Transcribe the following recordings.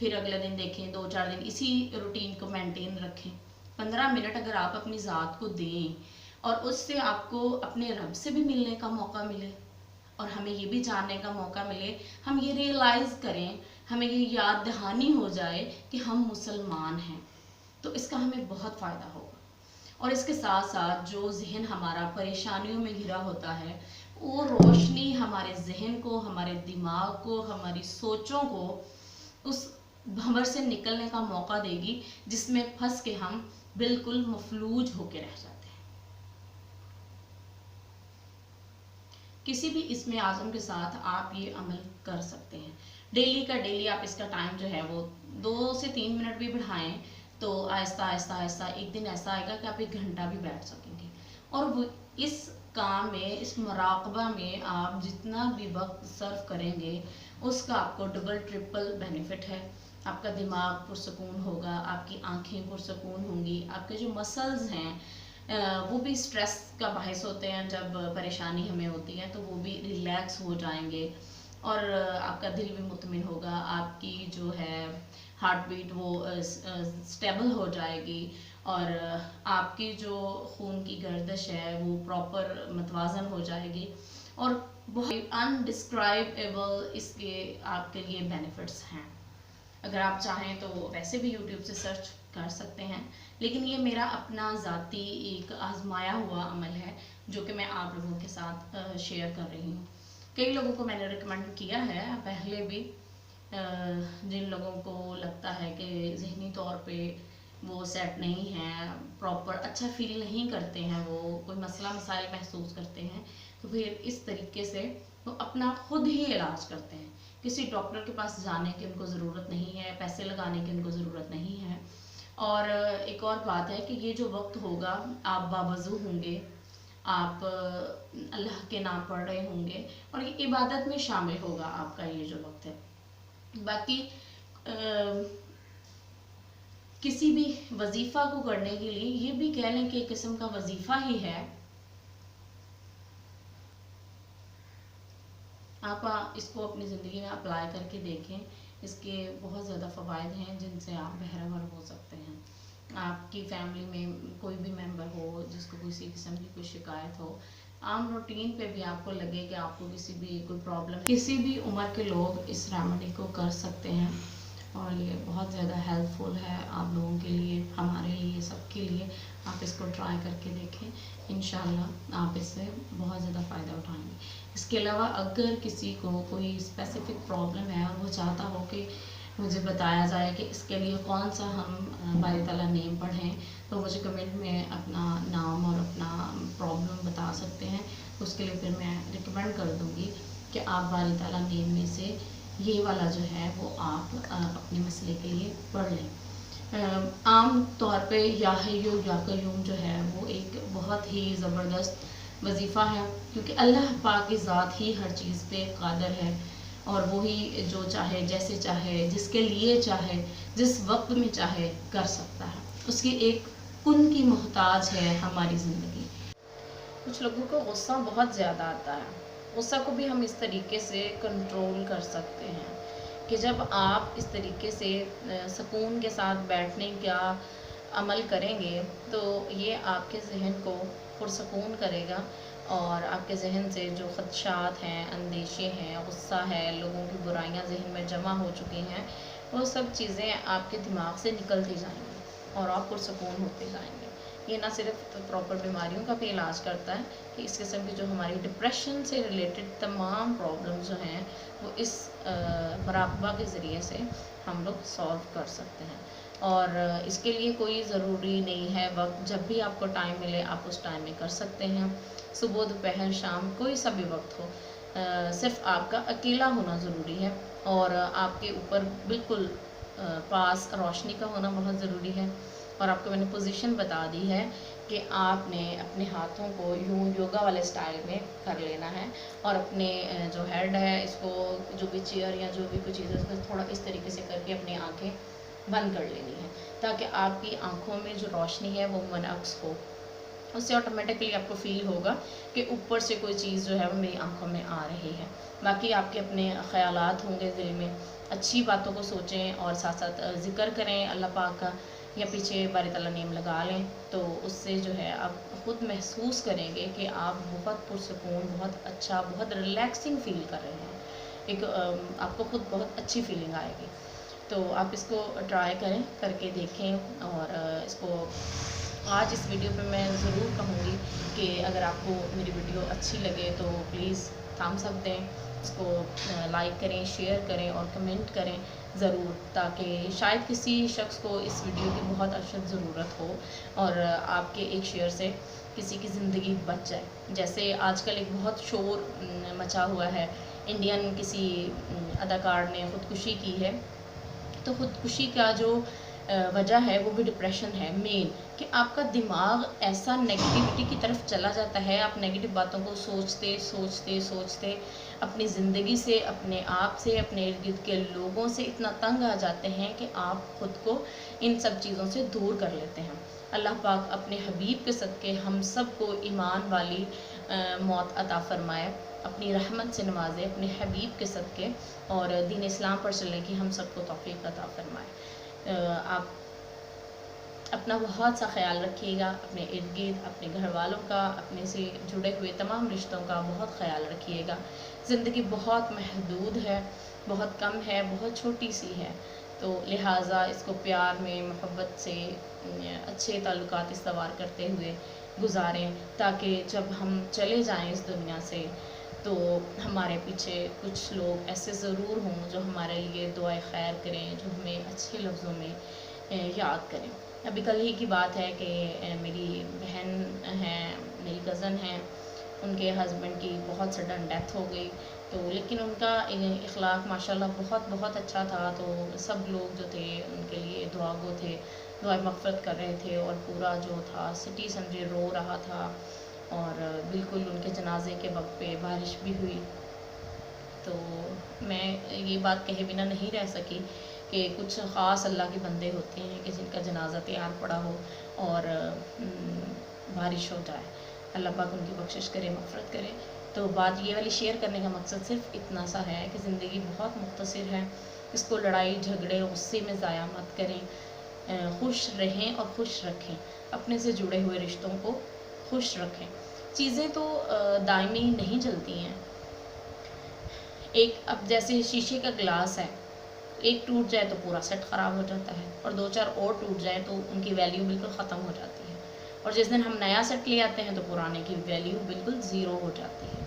پھر اگلے دن دیکھیں، 2-4 دن اسی روٹین کو مینٹین رکھیں. 15 منٹ اگر آپ اپنی ذات کو دیں اور اس سے آپ کو اپنے رب سے بھی ملنے کا موقع ملے اور ہمیں یہ بھی جاننے کا موقع ملے، ہم یہ ریئلائز کریں، ہمیں یہ یاد دہانی ہو جائے کہ ہم مسلمان ہیں، تو اس کا ہمیں بہت فائدہ ہوگا. اور اس کے ساتھ ساتھ جو ذہن ہمارا پریشانیوں میں گھرا ہوتا ہے، وہ روشنی ہمارے ذہن کو، ہمارے دماغ کو، ہماری سوچوں کو اس بھنور سے نکلنے کا موقع دے گی جس میں پھنس کے ہم بالکل مفلوج ہو کے رہ جاتے ہیں. کسی بھی اسم اعظم کے ساتھ آپ یہ عمل کر سکتے ہیں. ڈیلی کا ڈیلی آپ اس کا ٹائم جو ہے وہ 2 سے 3 منٹ بھی بڑھائیں تو آہستہ آہستہ آہستہ ایک دن ایسا آئے گا کہ آپ 1 گھنٹہ بھی بیٹھ سکیں گے. اور وہ اس کام میں، اس مراقبہ میں آپ جتنا بھی وقت صرف کریں گے اس کا آپ کو ڈبل ٹرپل بینیفٹ ہے. آپ کا دماغ پرسکون ہوگا، آپ کی آنکھیں پرسکون ہوں گی، آپ کے جو مسلز ہیں وہ بھی سٹریس کا باعث ہوتے ہیں. جب پریشانی ہمیں ہوتی ہے تو وہ بھی ریلیکس ہو جائیں گے اور آپ کا دل بھی مطمئن ہوگا. آپ کی جو ہے ہارٹ بیٹ وہ سٹیبل ہو جائے گی اور آپ کی جو خون کی گردش ہے وہ پراپر متوازن ہو جائے گی. اور بہت انڈسکرائبیبل اس کے آپ کے لیے بینیفٹس ہیں. اگر آپ چاہیں تو ویسے بھی یوٹیوب سے سرچ کر سکتے ہیں، لیکن یہ میرا اپنا ذاتی ایک آزمایا ہوا عمل ہے جو کہ میں آپ لوگوں کے ساتھ شیئر کر رہی ہوں. کئی لوگوں کو میں نے ریکمینڈ کیا ہے پہلے بھی، جن لوگوں کو لگتا ہے کہ ذہنی طور پہ وہ سیٹ نہیں ہیں، پراپر اچھا فیل نہیں کرتے ہیں، وہ کوئی مسئلہ مسائل محسوس کرتے ہیں، تو پھر اس طریقے سے وہ اپنا خود ہی علاج کرتے ہیں. کسی ڈاکٹر کے پاس جانے کی ان کو ضرورت نہیں ہے، پیسے لگانے کی ان کو ضرورت نہیں ہے. اور ایک اور بات ہے کہ یہ جو وقت ہوگا آپ باوضو ہوں گے، آپ اللہ کے نام پڑھ رہے ہوں گے اور یہ عبادت میں شامل ہوگا آپ کا یہ جو وقت ہے. باقی کسی بھی وظیفہ کو کرنے کے لیے یہ بھی کہہ لیں کہ ایک قسم کا وظیفہ ہی ہے. آپ اس کو اپنی زندگی میں اپلائی کر کے دیکھیں. اس کے بہت زیادہ فوائد ہیں جن سے آپ بہرہ ہو سکتے ہیں. آپ کی فیملی میں کوئی بھی ممبر ہو جس کو کسی قسم کی کوئی شکایت ہو، عام روٹین پہ بھی آپ کو لگے کہ آپ کو کسی بھی کوئی پرابلم، کسی بھی عمر کے لوگ اس ریمیڈی کو کر سکتے ہیں اور یہ بہت زیادہ ہیلپ فل ہے آپ لوگوں کے لیے، ہمارے لیے، سب کے لیے. آپ اس کو ٹرائی کر کے دیکھیں، انشاءاللہ آپ اس سے بہت زیادہ فائدہ اٹھائیں گے. اس کے علاوہ اگر کسی کو کوئی اسپیسیفک پرابلم ہے اور وہ چاہتا ہو کہ مجھے بتایا جائے کہ اس کے لیے کون سا ہم باری تعالیٰ نیم پڑھیں، تو مجھے کمنٹ میں اپنا نام اور اپنا پرابلم بتا سکتے ہیں. اس کے لیے پھر میں ریکمینڈ کر دوں گی کہ آپ باری تعالیٰ نیم میں سے یہ والا جو ہے وہ آپ اپنے مسئلے کے لیے پڑھ لیں. عام طور پہ یا حیو یا قیوم جو ہے وہ ایک بہت ہی زبردست وظیفہ ہے، کیونکہ اللہ پاک کی ذات ہی ہر چیز پہ قادر ہے اور وہی جو چاہے، جیسے چاہے، جس کے لیے چاہے، جس وقت میں چاہے کر سکتا ہے. اس کی ایک کن کی محتاج ہے ہماری زندگی. کچھ لوگوں کو غصہ بہت زیادہ آتا ہے. غصہ کو بھی ہم اس طریقے سے کنٹرول کر سکتے ہیں کہ جب آپ اس طریقے سے سکون کے ساتھ بیٹھنے کا عمل کریں گے تو یہ آپ کے ذہن کو پرسکون کرے گا اور آپ کے ذہن سے جو خدشات ہیں، اندیشے ہیں، غصہ ہے، لوگوں کی برائیاں ذہن میں جمع ہو چکی ہیں، وہ سب چیزیں آپ کے دماغ سے نکلتی جائیں گی اور آپ پرسکون ہوتے جائیں گے. یہ نہ صرف پراپر بیماریوں کا بھی علاج کرتا ہے کہ اس قسم کی جو ہماری ڈپریشن سے ریلیٹڈ تمام پرابلمز جو ہیں وہ اس مراقبہ کے ذریعے سے ہم لوگ سولو کر سکتے ہیں. اور اس کے لیے کوئی ضروری نہیں ہے وقت، جب بھی آپ کو ٹائم ملے آپ اس ٹائم میں کر سکتے ہیں. صبح، دوپہر، شام، کوئی سا بھی وقت ہو، صرف آپ کا اکیلا ہونا ضروری ہے اور آپ کے اوپر بالکل پاس روشنی کا ہونا بہت ضروری ہے. اور آپ کو میں نے پوزیشن بتا دی ہے کہ آپ نے اپنے ہاتھوں کو یوں یوگا والے سٹائل میں کر لینا ہے اور اپنے جو ہیڈ ہے اس کو، جو بھی چیئر یا جو بھی کوئی چیز ہے اس کو تھوڑا اس طریقے سے کر کے اپنی آنکھیں بند کر لینی ہے تاکہ آپ کی آنکھوں میں جو روشنی ہے وہ منعکس ہو اس سے آٹومیٹکلی آپ کو فیل ہوگا کہ اوپر سے کوئی چیز جو ہے وہ میری آنکھوں میں آ رہی ہے. باقی آپ کے اپنے خیالات ہوں گے دل میں، اچھی باتوں کو سوچیں اور ساتھ ساتھ ذکر کریں اللہ پاک کا، یا پیچھے باری تعالیٰ نیم لگا لیں، تو اس سے جو ہے آپ خود محسوس کریں گے کہ آپ بہت پرسکون، بہت اچھا، بہت ریلیکسنگ فیل کر رہے ہیں. ایک آپ کو خود بہت اچھی فیلنگ آئے گی. تو آپ اس کو ٹرائی کریں، کر کے دیکھیں. اور اس کو آج اس ویڈیو پہ میں ضرور کہوں گی کہ اگر آپ کو میری ویڈیو اچھی لگے تو پلیز تھامس اپ دیں، اس کو لائک کریں، شیئر کریں اور کمنٹ کریں ضرور، تاکہ شاید کسی شخص کو اس ویڈیو کی بہت اشد ضرورت ہو اور آپ کے ایک شیئر سے کسی کی زندگی بچ جائے. جیسے آج کل ایک بہت شور مچا ہوا ہے، انڈین کسی اداکار نے خودکشی کی ہے. تو خودکشی کا جو وجہ ہے وہ بھی ڈپریشن ہے مین، کہ آپ کا دماغ ایسا نیگیٹیوٹی کی طرف چلا جاتا ہے، آپ نیگیٹو باتوں کو سوچتے سوچتے سوچتے اپنی زندگی سے، اپنے آپ سے، اپنے ارد گرد کے لوگوں سے اتنا تنگ آ جاتے ہیں کہ آپ خود کو ان سب چیزوں سے دور کر لیتے ہیں. اللہ پاک اپنے حبیب کے صدقے ہم سب کو ایمان والی موت عطا فرمائے، اپنی رحمت سے نوازے اپنے حبیب کے صدقے، اور دین اسلام پر چلنے کی ہم سب کو توفیق عطا فرمائے. آپ اپنا بہت سا خیال رکھیے گا، اپنے ارد گرد، اپنے گھر والوں کا، اپنے سے جڑے ہوئے تمام رشتوں کا بہت خیال رکھیے گا. زندگی بہت محدود ہے، بہت کم ہے، بہت چھوٹی سی ہے، تو لہٰذا اس کو پیار میں، محبت سے، اچھے تعلقات استوار کرتے ہوئے گزاریں، تاکہ جب ہم چلے جائیں اس دنیا سے تو ہمارے پیچھے کچھ لوگ ایسے ضرور ہوں جو ہمارے لیے دعائے خیر کریں، جو ہمیں اچھے لفظوں میں یاد کریں. ابھی کل ہی کی بات ہے کہ میری بہن ہیں، میری کزن ہیں، ان کے ہسبینڈ کی بہت سڈن ڈیتھ ہو گئی. تو لیکن ان کا اخلاق ماشاءاللہ بہت بہت اچھا تھا، تو سب لوگ جو تھے ان کے لیے دعا گو تھے، دعائیں مغفرت کر رہے تھے، اور پورا جو تھا سٹی سمجھے رو رہا تھا. اور بالکل ان کے جنازے کے وقت پہ بارش بھی ہوئی. تو میں یہ بات کہے بنا نہیں رہ سکی کہ کچھ خاص اللہ کے بندے ہوتے ہیں کہ جن کا جنازہ تیار پڑا ہو اور بارش ہو جائے. اللہ پاک ان کی بخشش کرے، مغفرت کرے. تو بات یہ والی شیئر کرنے کا مقصد صرف اتنا سا ہے کہ زندگی بہت مختصر ہے، اس کو لڑائی جھگڑے غصے میں ضائع مت کریں. خوش رہیں اور خوش رکھیں، اپنے سے جڑے ہوئے رشتوں کو خوش رکھیں. چیزیں تو دائمی نہیں چلتی ہیں. ایک اب جیسے شیشے کا گلاس ہے، ایک ٹوٹ جائے تو پورا سیٹ خراب ہو جاتا ہے، اور دو چار اور ٹوٹ جائیں تو ان کی ویلیو بالکل ختم ہو جاتی ہے. اور جس دن ہم نیا سیٹ لے آتے ہیں تو پرانے کی ویلیو بالکل زیرو ہو جاتی ہے.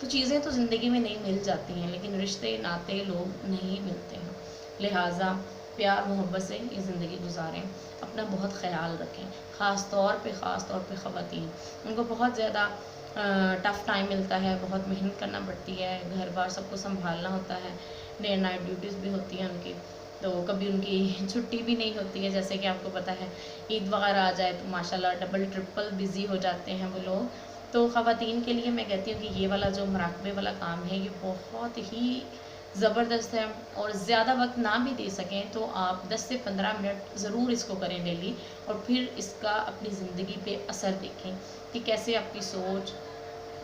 تو چیزیں تو زندگی میں نہیں مل جاتی ہیں، لیکن رشتے ناتے لوگ نہیں ملتے ہیں. لہٰذا پیار محبت سے یہ زندگی گزاریں، اپنا بہت خیال رکھیں. خاص طور پہ خواتین، ان کو بہت زیادہ ٹف ٹائم ملتا ہے، بہت محنت کرنا پڑتی ہے، گھر بار سب کو سنبھالنا ہوتا ہے، ڈے اینڈ نائٹ ڈیوٹیز بھی ہوتی ہیں ان کی. تو کبھی ان کی چھٹی بھی نہیں ہوتی ہے، جیسے کہ آپ کو پتہ ہے عید وغیرہ آ جائے تو ماشاءاللہ ڈبل ٹرپل بزی ہو جاتے ہیں وہ لوگ. تو خواتین کے لیے میں کہتی ہوں کہ یہ والا جو مراقبے والا کام ہے یہ بہت ہی زبردست ہے. اور زیادہ وقت نہ بھی دے سکیں تو آپ 10 سے 15 منٹ ضرور اس کو کریں ڈیلی، اور پھر اس کا اپنی زندگی پہ اثر دیکھیں کہ کیسے آپ کی سوچ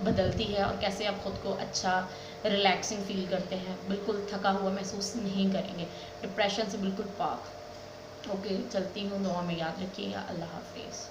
بدلتی ہے اور کیسے آپ خود کو اچھا ریلیکسنگ فیل کرتے ہیں، بالکل تھکا ہوا محسوس نہیں کریں گے، ڈپریشن سے بالکل پاک. اوکے، چلتی ہوں، دعا میں یاد رکھیے گا. اللہ حافظ.